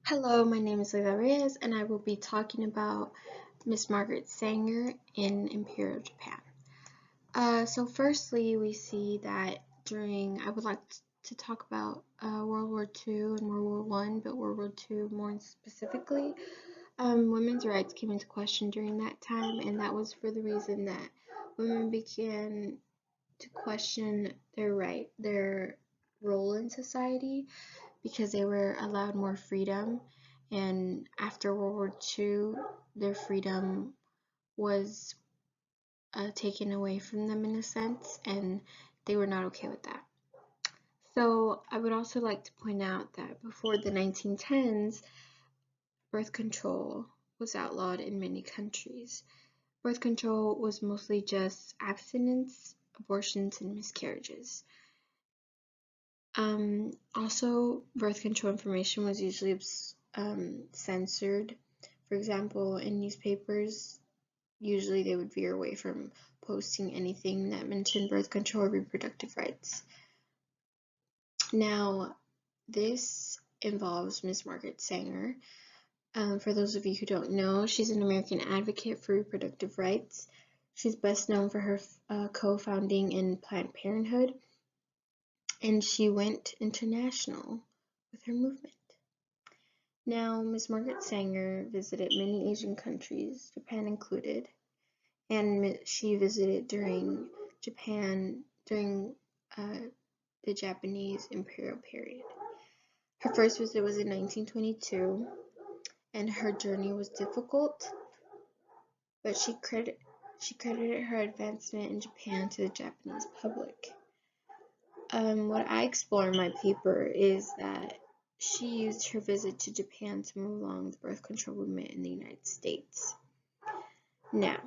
Hello, my name is Leila Reyes, and I will be talking about Miss Margaret Sanger in Imperial Japan. So firstly, we see that I would like to talk about World War II and World War I, but World War II more specifically. Women's rights came into question during that time, and that was for the reason that women began to question their role in society, because they were allowed more freedom, and after World War II, their freedom was taken away from them in a sense, and they were not okay with that. So I would also like to point out that before the 1910s, birth control was outlawed in many countries. Birth control was mostly just abstinence, abortions, and miscarriages. Also, birth control information was usually censored. For example, in newspapers, usually they would veer away from posting anything that mentioned birth control or reproductive rights. Now, this involves Miss Margaret Sanger. For those of you who don't know, she's an American advocate for reproductive rights. She's best known for her co-founding in Planned Parenthood, and she went international with her movement. Now, Ms. Margaret Sanger visited many Asian countries, Japan included, and she visited during the Japanese Imperial period. Her first visit was in 1922, and her journey was difficult, but she credited her advancement in Japan to the Japanese public. What I explore in my paper is that she used her visit to Japan to move along the birth control movement in the United States. Now,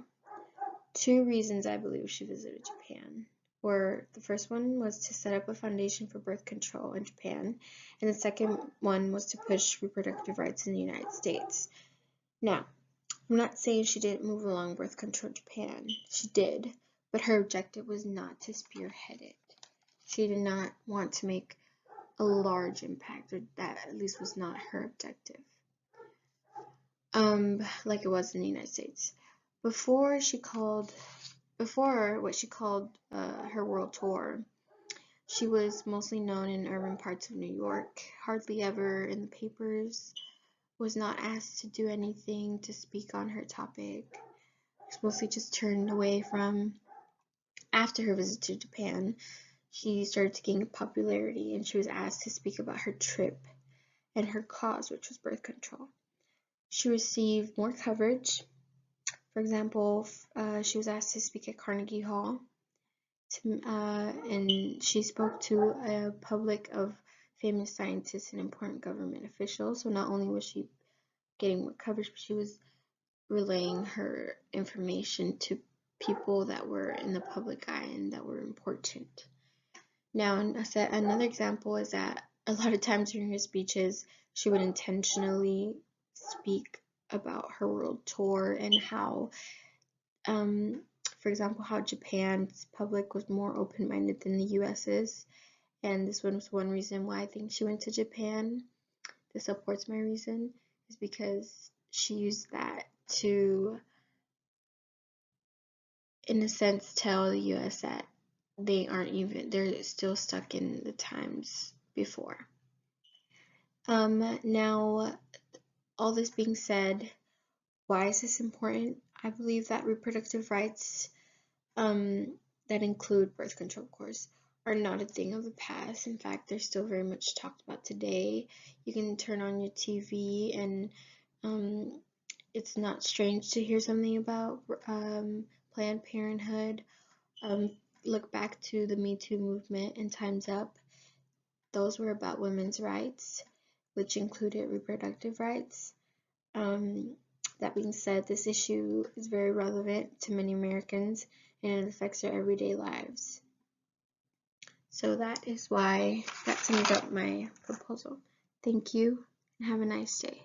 two reasons I believe she visited Japan were: the first one was to set up a foundation for birth control in Japan, and the second one was to push reproductive rights in the United States. Now, I'm not saying she didn't move along birth control in Japan. She did, but her objective was not to spearhead it. She did not want to make a large impact, or that at least was not her objective, like it was in the United States. Before what she called her world tour, she was mostly known in urban parts of New York, hardly ever in the papers, was not asked to do anything to speak on her topic, was mostly just turned away from. After her visit to Japan, she started to gain popularity, and she was asked to speak about her trip and her cause, which was birth control. She received more coverage. For example, she was asked to speak at Carnegie Hall, and she spoke to a public of famous scientists and important government officials. So not only was she getting more coverage, but she was relaying her information to people that were in the public eye and that were important. Now, another example is that a lot of times during her speeches, she would intentionally speak about her world tour and how, for example, how Japan's public was more open-minded than the US's, and this was one reason why I think she went to Japan. This supports my reason, is because she used that to, in a sense, tell the US that they're still stuck in the times before. Now, all this being said, why is this important? I believe that reproductive rights, that include birth control, of course, are not a thing of the past. In fact, they're still very much talked about today. You can turn on your TV and it's not strange to hear something about Planned Parenthood. Look back to the Me Too movement and Time's Up. Those were about women's rights, which included reproductive rights. That being said, this issue is very relevant to many Americans, and it affects their everyday lives. So that sums up my proposal. Thank you, and have a nice day.